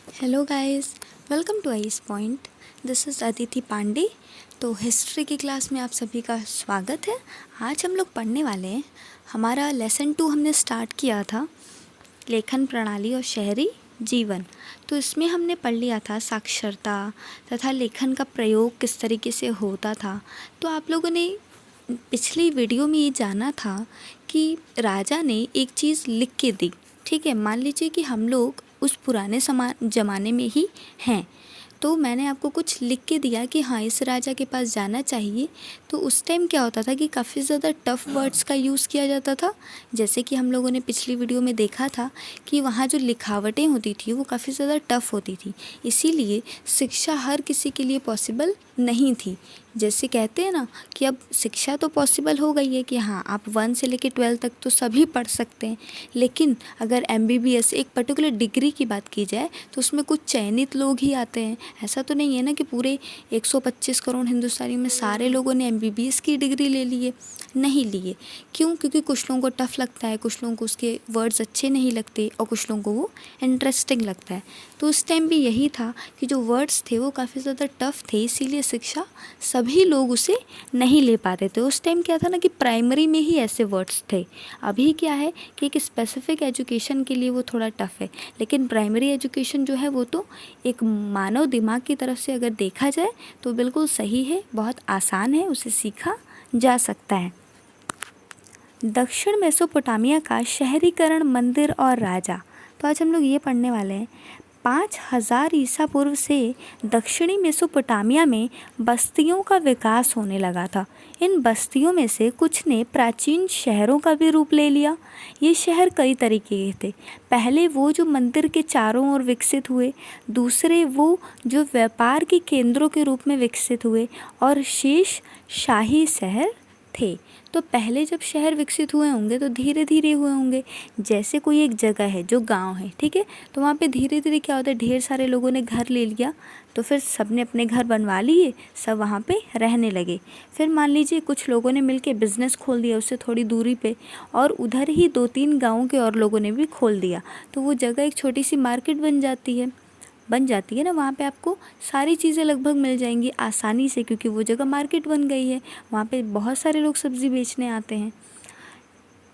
Hello guys, welcome to ice point. This is Aditi Pandey. तो history की class में आप सभी का स्वागत है। आज हम लोग पढ़ने वाले हैं, हमारा लेसन 2 हमने स्टार्ट किया था, लेखन प्रणाली और शहरी जीवन। तो इसमें हमने पढ़ लिया था साक्षरता तथा लेखन का प्रयोग किस तरीके से होता था। तो आप लोगों ने पिछली वीडियो में ये जाना था कि राजा ने एक चीज़ लिख के दी। ठीक है, मान लीजिए कि हम लोग उस पुराने ज़माने में ही हैं, तो मैंने आपको कुछ लिख के दिया कि हाँ इस राजा के पास जाना चाहिए। तो उस टाइम क्या होता था कि काफ़ी ज़्यादा टफ़ वर्ड्स का यूज़ किया जाता था। जैसे कि हम लोगों ने पिछली वीडियो में देखा था कि वहाँ जो लिखावटें होती थी वो काफ़ी ज़्यादा टफ़ होती थी, इसीलिए शिक्षा हर किसी के लिए पॉसिबल नहीं थी। जैसे कहते हैं ना कि अब शिक्षा तो पॉसिबल हो गई है कि हाँ आप 1 से लेकर 12 तक तो सभी पढ़ सकते हैं, लेकिन अगर MBBS एक पर्टिकुलर डिग्री की बात की जाए तो उसमें कुछ चयनित लोग ही आते हैं। ऐसा तो नहीं है ना कि पूरे 125 करोड़ हिंदुस्तानियों में सारे लोगों ने MBBS की डिग्री ले ली है, नहीं लिए। क्यों? क्योंकि कुछ लोगों को टफ़ लगता है, कुछ लोगों को उसके वर्ड्स अच्छे नहीं लगते और कुछ लोगों को वो इंटरेस्टिंग लगता है। तो उस टाइम भी यही था कि जो वर्ड्स थे वो काफ़ी ज़्यादा टफ़ थे, इसीलिए शिक्षा सभी लोग उसे नहीं ले पाते थे। उस टाइम क्या था ना कि प्राइमरी में ही ऐसे वर्ड्स थे। अभी क्या है कि एक स्पेसिफिक एजुकेशन के लिए वो थोड़ा टफ़ है, लेकिन प्राइमरी एजुकेशन जो है वो तो एक मानव दिमाग की तरफ से अगर देखा जाए तो बिल्कुल सही है, बहुत आसान है, उसे सीखा जा सकता है। दक्षिण मेसोपोटामिया का शहरीकरण, मंदिर और राजा। तो आज हम लोग ये पढ़ने वाले हैं 5000 ईसा पूर्व से दक्षिणी मेसोपोटामिया में बस्तियों का विकास होने लगा था। इन बस्तियों में से कुछ ने प्राचीन शहरों का भी रूप ले लिया। ये शहर कई तरीके के थे। पहले वो जो मंदिर के चारों ओर विकसित हुए, दूसरे वो जो व्यापार के केंद्रों के रूप में विकसित हुए, और शेष शाही शहर थे। तो पहले जब शहर विकसित हुए होंगे तो धीरे धीरे हुए होंगे। जैसे कोई एक जगह है जो गांव है, ठीक है, तो वहाँ पे धीरे धीरे क्या होता है, ढेर सारे लोगों ने घर ले लिया, तो फिर सबने अपने घर बनवा लिए, सब वहाँ पे रहने लगे। फिर मान लीजिए कुछ लोगों ने मिलके बिज़नेस खोल दिया उससे थोड़ी दूरी पे, और उधर ही 2-3 गाँव के और लोगों ने भी खोल दिया, तो वो जगह एक छोटी सी मार्केट बन जाती है ना। वहाँ पे आपको सारी चीज़ें लगभग मिल जाएंगी आसानी से, क्योंकि वो जगह मार्केट बन गई है, वहाँ पे बहुत सारे लोग सब्ज़ी बेचने आते हैं।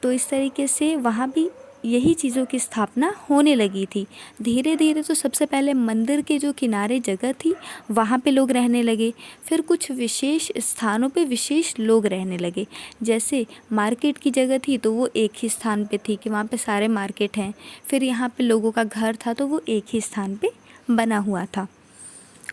तो इस तरीके से वहाँ भी यही चीज़ों की स्थापना होने लगी थी। धीरे धीरे तो सबसे पहले मंदिर के जो किनारे जगह थी वहाँ पे लोग रहने लगे, फिर कुछ विशेष स्थानों पे विशेष लोग रहने लगे। जैसे मार्केट की जगह थी तो वो एक ही स्थान पे थी कि वहाँ पे सारे मार्केट हैं। फिर यहाँ पे लोगों का घर था तो वो एक ही स्थान पे बना हुआ था।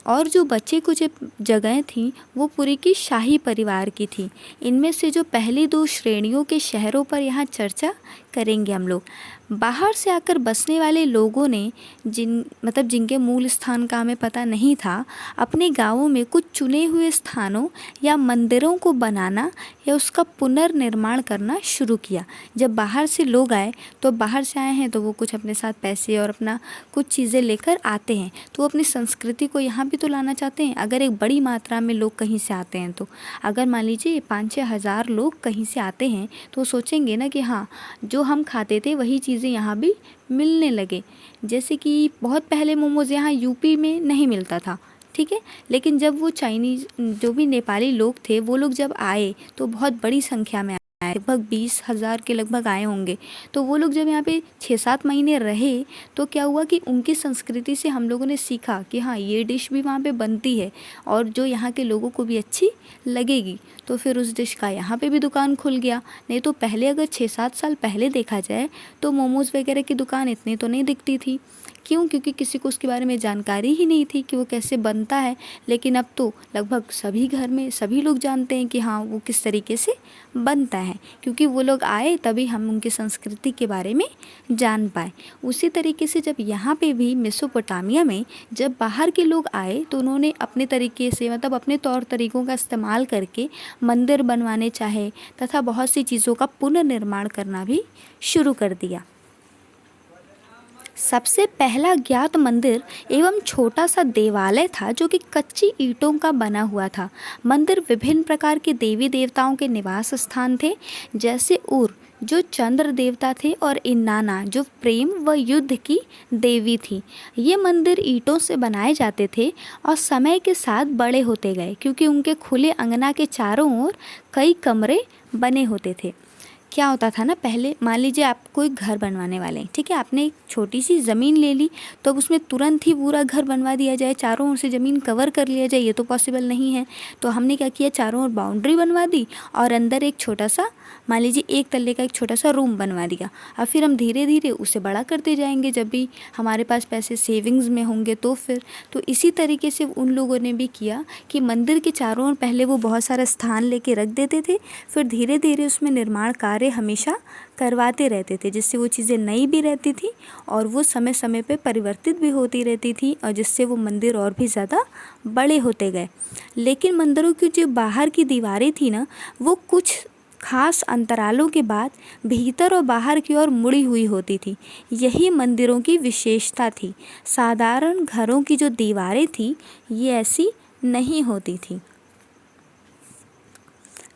और जो बचे कुछ जगहें थीं वो पूरी की शाही परिवार की थी। इनमें से जो पहली 2 श्रेणियों के शहरों पर यहाँ चर्चा करेंगे हम लोग। बाहर से आकर बसने वाले लोगों ने जिनके मूल स्थान का हमें पता नहीं था, अपने गांवों में कुछ चुने हुए स्थानों या मंदिरों को बनाना या उसका पुनर्निर्माण करना शुरू किया। जब बाहर से लोग आए तो बाहर से आए हैं तो वो कुछ अपने साथ पैसे और अपना कुछ चीज़ें लेकर आते हैं, तो वो अपनी संस्कृति को यहाँ भी तो लाना चाहते हैं। अगर एक बड़ी मात्रा में लोग कहीं से आते हैं, तो अगर मान लीजिए 5-6 हज़ार लोग कहीं से आते हैं तो सोचेंगे ना कि हाँ जो हम खाते थे वही चीज़ें यहाँ भी मिलने लगे। जैसे कि बहुत पहले मोमोज़ यहाँ यूपी में नहीं मिलता था, ठीक है, लेकिन जब वो चाइनीज़ जो भी नेपाली लोग थे वो लोग जब आए तो बहुत बड़ी संख्या में आए, लगभग 20,000 के लगभग आए होंगे। तो वो लोग जब यहाँ पे 6-7 महीने रहे तो क्या हुआ कि उनकी संस्कृति से हम लोगों ने सीखा कि हाँ ये डिश भी वहाँ पे बनती है और जो यहाँ के लोगों को भी अच्छी लगेगी, तो फिर उस डिश का यहाँ पे भी दुकान खुल गया। नहीं तो पहले अगर 6-7 साल पहले देखा जाए तो मोमोज़ वगैरह की दुकान इतनी तो नहीं दिखती थी। क्यों? क्योंकि किसी को उसके बारे में जानकारी ही नहीं थी कि वो कैसे बनता है। लेकिन अब तो लगभग सभी घर में सभी लोग जानते हैं कि हाँ वो किस तरीके से बनता है, क्योंकि वो लोग आए तभी हम उनकी संस्कृति के बारे में जान पाए। उसी तरीके से जब यहाँ पे भी मेसोपोटामिया में जब बाहर के लोग आए तो उन्होंने अपने तरीके से अपने तौर तरीक़ों का इस्तेमाल करके मंदिर बनवाने चाहे तथा बहुत सी चीज़ों का पुनर्निर्माण करना भी शुरू कर दिया। सबसे पहला ज्ञात मंदिर एवं छोटा सा देवालय था जो कि कच्ची ईंटों का बना हुआ था। मंदिर विभिन्न प्रकार के देवी देवताओं के निवास स्थान थे, जैसे उर जो चंद्र देवता थे, और इन्नाना जो प्रेम व युद्ध की देवी थी। ये मंदिर ईंटों से बनाए जाते थे और समय के साथ बड़े होते गए, क्योंकि उनके खुले अंगना के चारों ओर कई कमरे बने होते थे। क्या होता था ना, पहले मान लीजिए आप कोई घर बनवाने वाले हैं, ठीक है, आपने एक छोटी सी ज़मीन ले ली, तो अब उसमें तुरंत ही पूरा घर बनवा दिया जाए, चारों ओर से ज़मीन कवर कर लिया जाए, ये तो पॉसिबल नहीं है। तो हमने क्या किया, चारों ओर बाउंड्री बनवा दी और अंदर एक छोटा सा, मान लीजिए एक तल्ले का एक छोटा सा रूम बनवा दिया। और फिर हम धीरे धीरे उसे बड़ा करते जाएंगे, जब भी हमारे पास पैसे सेविंग्स में होंगे तो फिर। तो इसी तरीके से उन लोगों ने भी किया कि मंदिर के चारों ओर पहले वो बहुत सारा स्थान लेके रख देते थे, फिर धीरे धीरे उसमें निर्माण कार्य हमेशा करवाते रहते थे, जिससे वो चीज़ें नई भी रहती थी और वो समय समय पे परिवर्तित भी होती रहती थी, और जिससे वो मंदिर और भी ज़्यादा बड़े होते गए। लेकिन मंदिरों की जो बाहर की दीवारें थी ना, वो कुछ खास अंतरालों के बाद भीतर और बाहर की ओर मुड़ी हुई होती थी। यही मंदिरों की विशेषता थी। साधारण घरों की जो दीवारें थी ये ऐसी नहीं होती थी।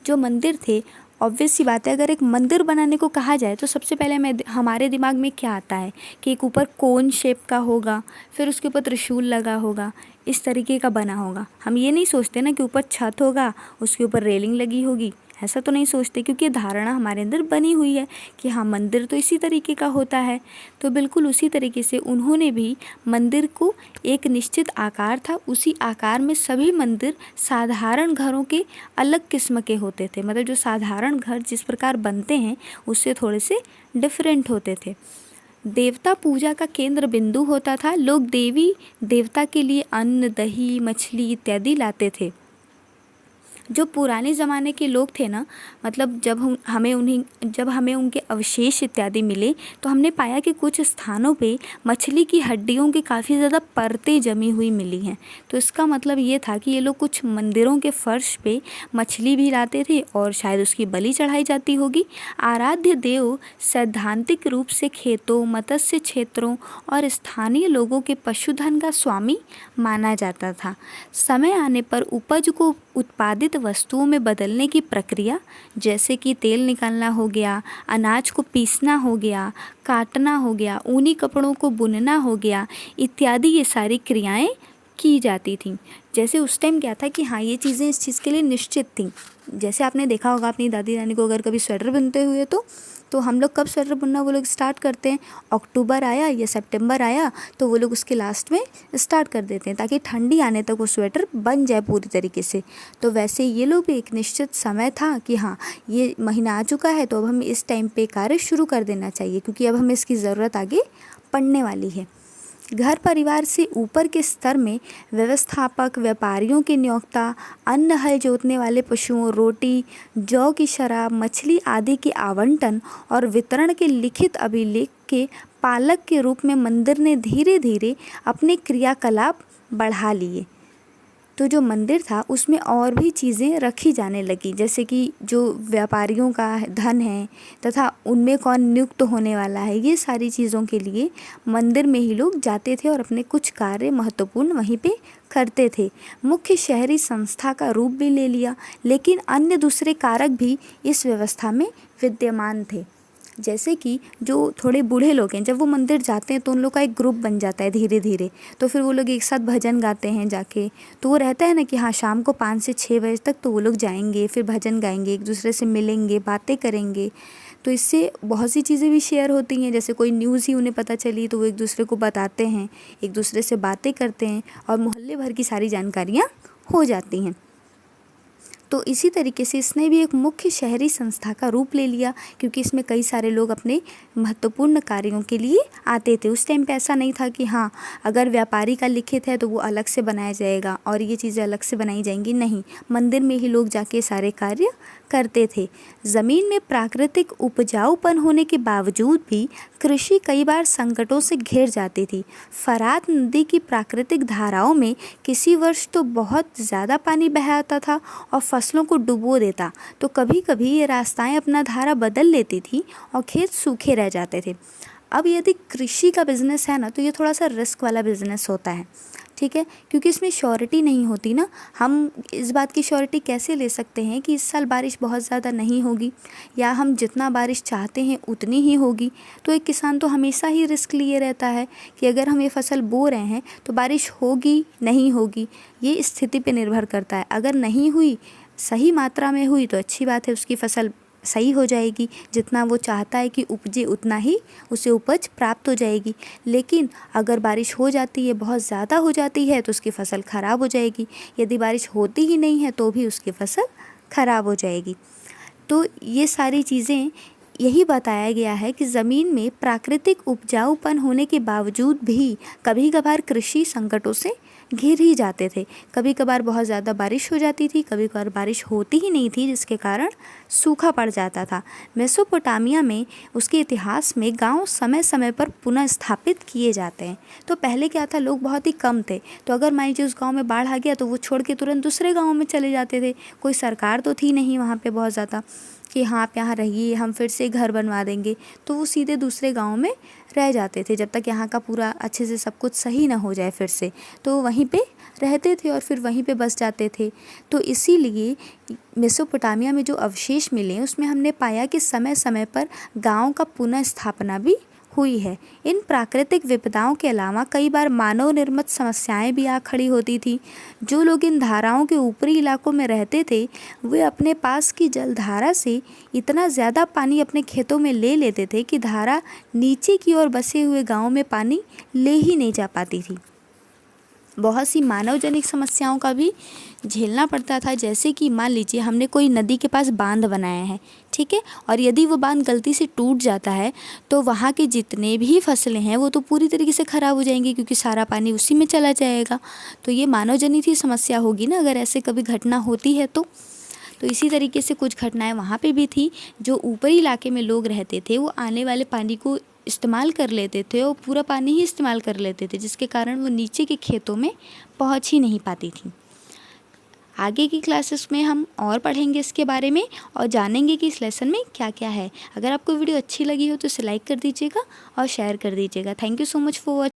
जो मंदिर थे, ऑब्वियस सी बात है, अगर एक मंदिर बनाने को कहा जाए तो सबसे पहले हमारे दिमाग में क्या आता है कि एक ऊपर कोन शेप का होगा, फिर उसके ऊपर त्रिशूल लगा होगा, इस तरीके का बना होगा। हम ये नहीं सोचते ना कि ऊपर छत होगा, उसके ऊपर रेलिंग लगी होगी, ऐसा तो नहीं सोचते, क्योंकि धारणा हमारे अंदर बनी हुई है कि हाँ मंदिर तो इसी तरीके का होता है। तो बिल्कुल उसी तरीके से उन्होंने भी मंदिर को एक निश्चित आकार था, उसी आकार में सभी मंदिर साधारण घरों के अलग किस्म के होते थे। मतलब जो साधारण घर जिस प्रकार बनते हैं उससे थोड़े से डिफरेंट होते थे। देवता पूजा का केंद्र बिंदु होता था। लोग देवी देवता के लिए अन्न, दही, मछली इत्यादि लाते थे। जो पुराने ज़माने के लोग थे ना, मतलब जब हमें उनके अवशेष इत्यादि मिले, तो हमने पाया कि कुछ स्थानों पे मछली की हड्डियों की काफ़ी ज़्यादा परतें जमी हुई मिली हैं। तो इसका मतलब ये था कि ये लोग कुछ मंदिरों के फर्श पे मछली भी लाते थे और शायद उसकी बलि चढ़ाई जाती होगी। आराध्य देव सैद्धांतिक रूप से खेतों, मत्स्य क्षेत्रों और स्थानीय लोगों के पशुधन का स्वामी माना जाता था। समय आने पर उपज को उत्पादित वस्तुओं में बदलने की प्रक्रिया, जैसे कि तेल निकालना हो गया, अनाज को पीसना हो गया, काटना हो गया, ऊनी कपड़ों को बुनना हो गया इत्यादि, ये सारी क्रियाएं की जाती थीं। जैसे उस टाइम क्या था कि हाँ ये चीज़ें इस चीज़ के लिए निश्चित थीं। जैसे आपने देखा होगा अपनी दादी नानी को अगर कभी स्वेटर बुनते हुए, तो हम लोग कब स्वेटर बुनना वो लोग स्टार्ट करते हैं, अक्टूबर आया या सितंबर आया तो वो लोग उसके लास्ट में स्टार्ट कर देते हैं, ताकि ठंडी आने तक वो स्वेटर बन जाए पूरी तरीके से। तो वैसे ये लोग भी एक निश्चित समय था कि हाँ ये महीना आ चुका है, तो अब हम इस टाइम पे कार्य शुरू कर देना चाहिए, क्योंकि अब हमें इसकी ज़रूरत आगे पड़ने वाली है। घर परिवार से ऊपर के स्तर में व्यवस्थापक, व्यापारियों की नियोक्ता, अन्न हल जोतने वाले पशुओं, रोटी, जौ की शराब, मछली आदि के आवंटन और वितरण के लिखित अभिलेख के पालक के रूप में मंदिर ने धीरे धीरे अपने क्रियाकलाप बढ़ा लिए। तो जो मंदिर था उसमें और भी चीज़ें रखी जाने लगी, जैसे कि जो व्यापारियों का धन है तथा उनमें कौन नियुक्त होने वाला है, ये सारी चीज़ों के लिए मंदिर में ही लोग जाते थे और अपने कुछ कार्य महत्वपूर्ण वहीं पे करते थे। मुख्य शहरी संस्था का रूप भी ले लिया, लेकिन अन्य दूसरे कारक भी इस व्यवस्था में विद्यमान थे। जैसे कि जो थोड़े बूढ़े लोग हैं, जब वो मंदिर जाते हैं तो उन लोग का एक ग्रुप बन जाता है धीरे धीरे, तो फिर वो लोग एक साथ भजन गाते हैं जाके। तो वो रहता है ना कि हाँ शाम को 5 से 6 बजे तक तो वो लोग जाएंगे, फिर भजन गाएंगे, एक दूसरे से मिलेंगे, बातें करेंगे। तो इससे बहुत सी चीज़ें भी शेयर होती हैं, जैसे कोई न्यूज़ ही उन्हें पता चली तो वो एक दूसरे को बताते हैं, एक दूसरे से बातें करते हैं और मोहल्ले भर की सारी जानकारियाँ हो जाती हैं। तो इसी तरीके से इसने भी एक मुख्य शहरी संस्था का रूप ले लिया, क्योंकि इसमें कई सारे लोग अपने महत्वपूर्ण कार्यों के लिए आते थे। उस टाइम पे ऐसा नहीं था कि हाँ अगर व्यापारी का लिखित है तो वो अलग से बनाया जाएगा और ये चीज़ें अलग से बनाई जाएंगी, नहीं, मंदिर में ही लोग जाके सारे कार्य करते थे। ज़मीन में प्राकृतिक उपजाऊपन होने के बावजूद भी कृषि कई बार संकटों से घिर जाती थी। फरात नदी की प्राकृतिक धाराओं में किसी वर्ष तो बहुत ज़्यादा पानी बह आता था और फसलों को डुबो देता, तो कभी कभी ये रास्ताएं अपना धारा बदल लेती थी और खेत सूखे रह जाते थे। अब यदि कृषि का बिज़नेस है ना, तो ये थोड़ा सा रिस्क वाला बिज़नेस होता है, ठीक है, क्योंकि इसमें श्योरिटी नहीं होती ना। हम इस बात की श्योरिटी कैसे ले सकते हैं कि इस साल बारिश बहुत ज़्यादा नहीं होगी, या हम जितना बारिश चाहते हैं उतनी ही होगी। तो एक किसान तो हमेशा ही रिस्क लिए रहता है कि अगर हम ये फसल बो रहे हैं तो बारिश होगी नहीं होगी, ये स्थिति पे निर्भर करता है। अगर नहीं हुई, सही मात्रा में हुई तो अच्छी बात है, उसकी फसल सही हो जाएगी, जितना वो चाहता है कि उपजे उतना ही उसे उपज प्राप्त हो जाएगी। लेकिन अगर बारिश हो जाती है, बहुत ज़्यादा हो जाती है, तो उसकी फसल ख़राब हो जाएगी। यदि बारिश होती ही नहीं है तो भी उसकी फसल ख़राब हो जाएगी। तो ये सारी चीज़ें यही बताया गया है कि ज़मीन में प्राकृतिक उपजाऊपन होने के बावजूद भी कभी कभार कृषि संकटों से घिर ही जाते थे। कभी कभार बहुत ज़्यादा बारिश हो जाती थी, कभी कभार बारिश होती ही नहीं थी, जिसके कारण सूखा पड़ जाता था। मेसोपोटामिया में, उसके इतिहास में गांव समय समय पर पुनः स्थापित किए जाते हैं। तो पहले क्या था, लोग बहुत ही कम थे, तो अगर मान लीजिए उस गाँव में बाढ़ आ गया तो वो छोड़ के तुरंत दूसरे गाँव में चले जाते थे। कोई सरकार तो थी नहीं वहाँ पर बहुत ज़्यादा कि हाँ आप यहाँ रहिए, हम फिर से घर बनवा देंगे, तो वो सीधे दूसरे गांव में रह जाते थे जब तक यहाँ का पूरा अच्छे से सब कुछ सही ना हो जाए फिर से। तो वहीं पे रहते थे और फिर वहीं पे बस जाते थे। तो इसीलिए मेसोपोटामिया में जो अवशेष मिले उसमें हमने पाया कि समय समय पर गाँव का पुनः स्थापना भी हुई है। इन प्राकृतिक विपदाओं के अलावा कई बार मानव निर्मित समस्याएं भी आ खड़ी होती थी। जो लोग इन धाराओं के ऊपरी इलाकों में रहते थे, वे अपने पास की जलधारा से इतना ज़्यादा पानी अपने खेतों में ले लेते थे कि धारा नीचे की ओर बसे हुए गाँव में पानी ले ही नहीं जा पाती थी। बहुत सी मानवजनित समस्याओं का भी झेलना पड़ता था, जैसे कि मान लीजिए हमने कोई नदी के पास बांध बनाया है, ठीक है, और यदि वो बांध गलती से टूट जाता है तो वहाँ के जितने भी फसलें हैं वो तो पूरी तरीके से ख़राब हो जाएंगी, क्योंकि सारा पानी उसी में चला जाएगा। तो ये मानवजनित ही समस्या होगी ना अगर ऐसे कभी घटना होती है तो। इसी तरीके से कुछ घटनाएं वहाँ पे भी थी। जो ऊपरी इलाके में लोग रहते थे वो आने वाले पानी को इस्तेमाल कर लेते थे और पूरा पानी ही इस्तेमाल कर लेते थे, जिसके कारण वो नीचे के खेतों में पहुँच ही नहीं पाती थी। आगे की क्लासेस में हम और पढ़ेंगे इसके बारे में और जानेंगे कि इस लेसन में क्या क्या है। अगर आपको वीडियो अच्छी लगी हो तो इसे लाइक कर दीजिएगा और शेयर कर दीजिएगा। Thank you so much for watching.